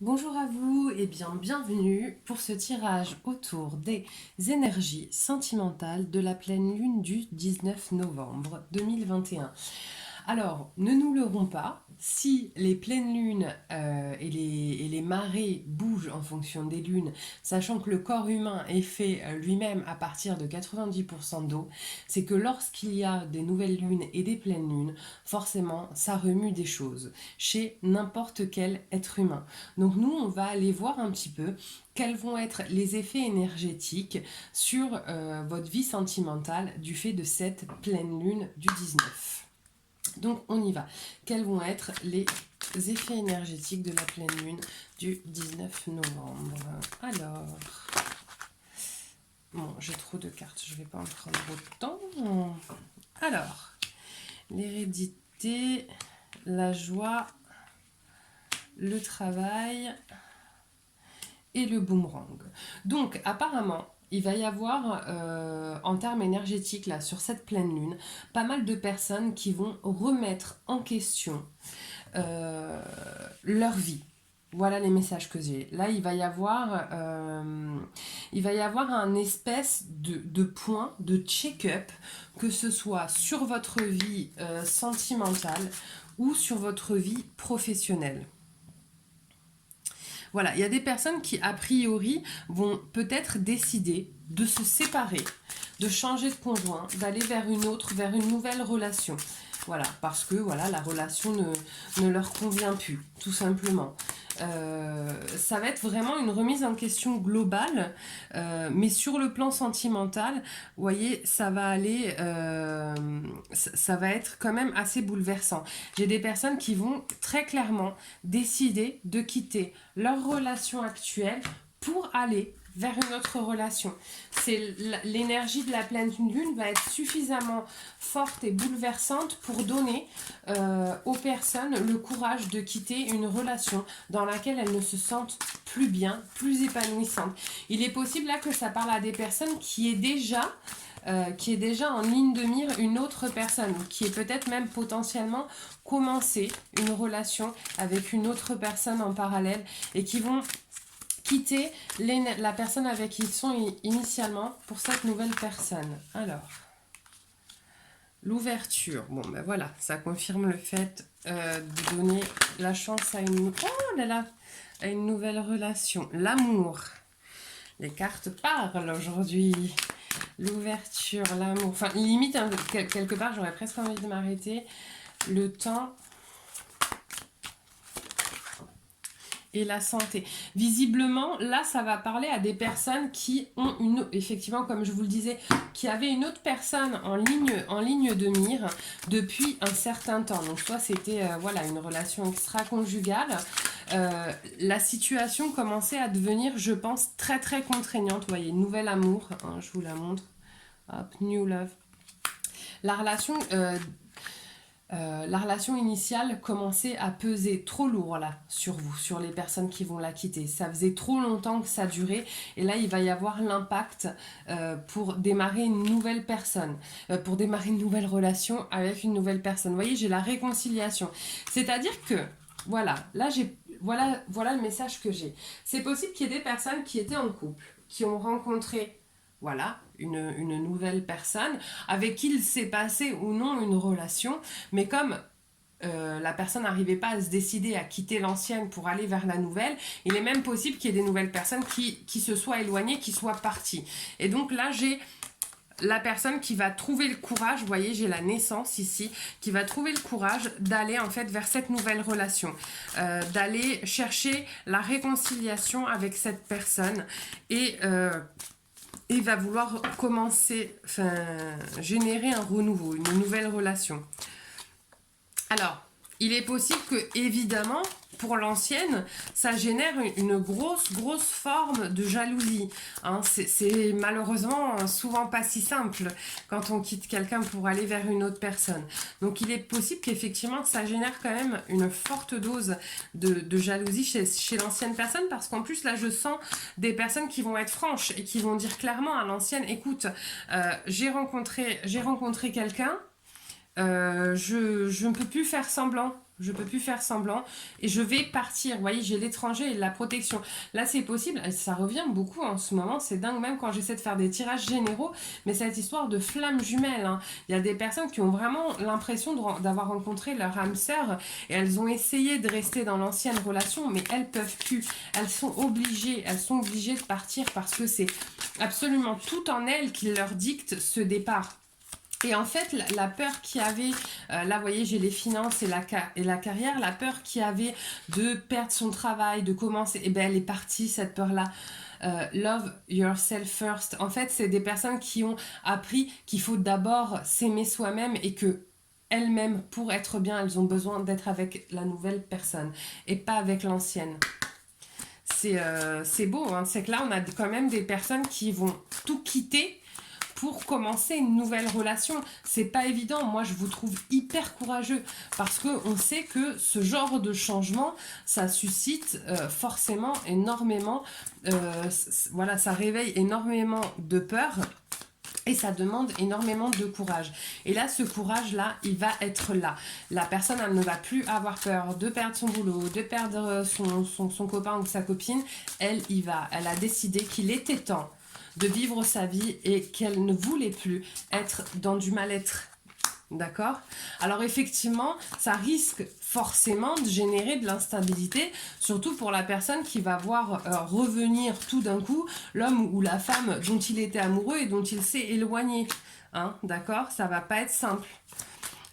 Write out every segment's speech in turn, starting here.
Bonjour à vous et bienvenue pour ce tirage autour des énergies sentimentales de la pleine lune du 19 novembre 2021. Alors, ne nous leurrons pas, si les pleines lunes et les marées bougent en fonction des lunes, sachant que le corps humain est fait lui-même à partir de 90% d'eau, c'est que lorsqu'il y a des nouvelles lunes et des pleines lunes, forcément, ça remue des choses chez n'importe quel être humain. Donc nous, on va aller voir un petit peu quels vont être les effets énergétiques sur votre vie sentimentale du fait de cette pleine lune du 19. Donc on y va. Quels vont être les effets énergétiques de la pleine lune du 19 novembre? Alors, bon, j'ai trop de cartes, je ne vais pas en prendre autant. Alors, l'hérédité, la joie, le travail et le boomerang. Donc apparemment, il va y avoir, en termes énergétiques, là, sur cette pleine lune, pas mal de personnes qui vont remettre en question euh, leur vie. Voilà les messages que j'ai. Là, il va y avoir un espèce de point, de check-up, que ce soit sur votre vie sentimentale ou sur votre vie professionnelle. Voilà, il y a des personnes qui, a priori, vont peut-être décider de se séparer, de changer de conjoint, d'aller vers une nouvelle relation. Voilà, parce que voilà, la relation ne leur convient plus, tout simplement. Ça va être vraiment une remise en question globale, mais sur le plan sentimental, vous voyez, ça va aller, ça va être quand même assez bouleversant. J'ai des personnes qui vont très clairement décider de quitter leur relation actuelle pour aller vers une autre relation. C'est l'énergie de la pleine lune va être suffisamment forte et bouleversante pour donner aux personnes le courage de quitter une relation dans laquelle elles ne se sentent plus bien, plus épanouissantes. Il est possible là que ça parle à des personnes qui est déjà en ligne de mire une autre personne, qui est peut-être même potentiellement commencé une relation avec une autre personne en parallèle et qui vont quitter la personne avec qui ils sont initialement pour cette nouvelle personne. Alors, l'ouverture. Bon, ben voilà, ça confirme le fait de donner la chance à à une nouvelle relation. L'amour. Les cartes parlent aujourd'hui. L'ouverture, l'amour. Enfin, limite, hein, quelque part, j'aurais presque envie de m'arrêter. Le temps et la santé. Visiblement, là, ça va parler à des personnes qui ont effectivement, comme je vous le disais, qui avaient une autre personne en ligne de mire depuis un certain temps. Donc, soit c'était voilà, une relation extra-conjugale. La situation commençait à devenir, je pense, très très contraignante. Vous voyez, nouvel amour, hein, je vous la montre. Hop, new love. La relation la relation initiale commençait à peser trop lourd là sur vous, sur les personnes qui vont la quitter. Ça faisait trop longtemps que ça durait et là il va y avoir l'impact pour démarrer une nouvelle personne, pour démarrer une nouvelle relation avec une nouvelle personne. Vous voyez, j'ai la réconciliation. C'est-à-dire que voilà, là voilà le message que j'ai. C'est possible qu'il y ait des personnes qui étaient en couple, qui ont rencontré voilà, une nouvelle personne avec qui il s'est passé ou non une relation, mais comme la personne n'arrivait pas à se décider à quitter l'ancienne pour aller vers la nouvelle, il est même possible qu'il y ait des nouvelles personnes qui se soient éloignées, qui soient parties. Et donc là, j'ai la personne qui va trouver le courage, vous voyez, j'ai la naissance ici, qui va trouver le courage d'aller en fait vers cette nouvelle relation, d'aller chercher la réconciliation avec cette personne et va vouloir commencer, enfin, générer un renouveau, une nouvelle relation. Alors, il est possible que, évidemment, pour l'ancienne, ça génère une grosse forme de jalousie. Hein. C'est malheureusement souvent pas si simple quand on quitte quelqu'un pour aller vers une autre personne. Donc il est possible qu'effectivement ça génère quand même une forte dose de jalousie chez l'ancienne personne parce qu'en plus là je sens des personnes qui vont être franches et qui vont dire clairement à l'ancienne, écoute, j'ai rencontré quelqu'un, je ne peux plus faire semblant. Je peux plus faire semblant et je vais partir. Vous voyez, j'ai l'étranger et la protection. Là, c'est possible. Ça revient beaucoup en ce moment. C'est dingue, même quand j'essaie de faire des tirages généraux. Mais cette histoire de flammes jumelles, hein. Il y a des personnes qui ont vraiment l'impression d'avoir rencontré leur âme sœur et elles ont essayé de rester dans l'ancienne relation, mais elles peuvent plus. Elles sont obligées de partir parce que c'est absolument tout en elles qui leur dicte ce départ. Et en fait, la peur qu'il y avait, là vous voyez j'ai les finances et la carrière, la peur qu'il y avait de perdre son travail, de commencer, et ben elle est partie cette peur-là. Love yourself first. En fait, c'est des personnes qui ont appris qu'il faut d'abord s'aimer soi-même et que elles-mêmes, pour être bien, elles ont besoin d'être avec la nouvelle personne et pas avec l'ancienne. C'est beau, hein. C'est que là, on a quand même des personnes qui vont tout quitter pour commencer une nouvelle relation. C'est pas évident. Moi, je vous trouve hyper courageux parce que on sait que ce genre de changement, ça suscite forcément énormément, voilà, ça réveille énormément de peur. Et ça demande énormément de courage. Et là, ce courage-là, il va être là. La personne, elle ne va plus avoir peur de perdre son boulot, de perdre son copain ou sa copine. Elle y va. Elle a décidé qu'il était temps de vivre sa vie et qu'elle ne voulait plus être dans du mal-être. D'accord? Alors effectivement, ça risque forcément de générer de l'instabilité, surtout pour la personne qui va voir revenir tout d'un coup l'homme ou la femme dont il était amoureux et dont il s'est éloigné. Hein? D'accord? Ça va pas être simple.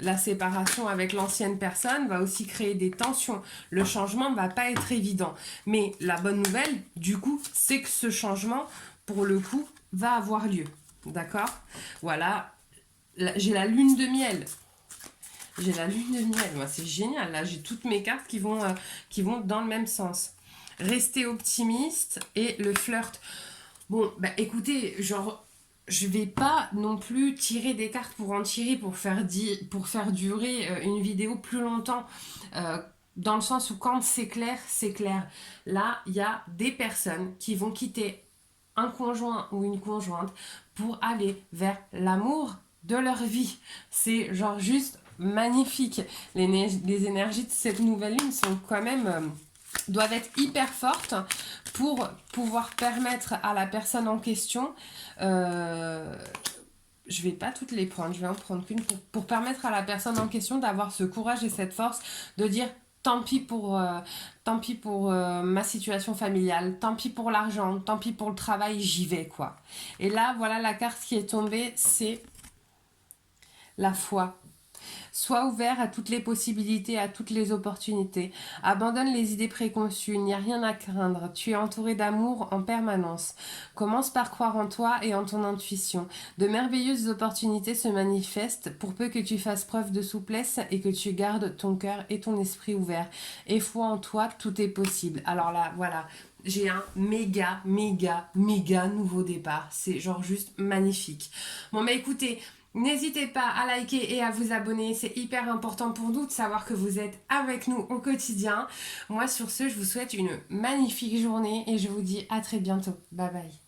La séparation avec l'ancienne personne va aussi créer des tensions. Le changement ne va pas être évident. Mais la bonne nouvelle, du coup, c'est que ce changement, pour le coup, va avoir lieu. D'accord? Voilà. J'ai la lune de miel. J'ai la lune de miel. Moi, c'est génial. Là, j'ai toutes mes cartes qui vont dans le même sens. Rester optimiste et le flirt. Bon, bah écoutez, genre, je vais pas non plus tirer des cartes pour en tirer, pour faire durer une vidéo plus longtemps. Dans le sens où quand c'est clair, c'est clair. Là, il y a des personnes qui vont quitter un conjoint ou une conjointe pour aller vers l'amour de leur vie. C'est genre juste magnifique. Les énergies de cette nouvelle lune sont quand même doivent être hyper fortes pour pouvoir permettre à la personne en question, je vais pas toutes les prendre, je vais en prendre qu'une pour permettre à la personne en question d'avoir ce courage et cette force de dire tant pis pour ma situation familiale, tant pis pour l'argent, tant pis pour le travail, j'y vais quoi. Et là voilà la carte qui est tombée, c'est la foi. Sois ouvert à toutes les possibilités, à toutes les opportunités. Abandonne les idées préconçues, il n'y a rien à craindre. Tu es entouré d'amour en permanence. Commence par croire en toi et en ton intuition. De merveilleuses opportunités se manifestent pour peu que tu fasses preuve de souplesse et que tu gardes ton cœur et ton esprit ouverts. Et foi en toi, tout est possible. Alors là, voilà. J'ai un méga nouveau départ. C'est genre juste magnifique. Bon, mais écoutez, n'hésitez pas à liker et à vous abonner, c'est hyper important pour nous de savoir que vous êtes avec nous au quotidien. Moi sur ce, je vous souhaite une magnifique journée et je vous dis à très bientôt. Bye bye.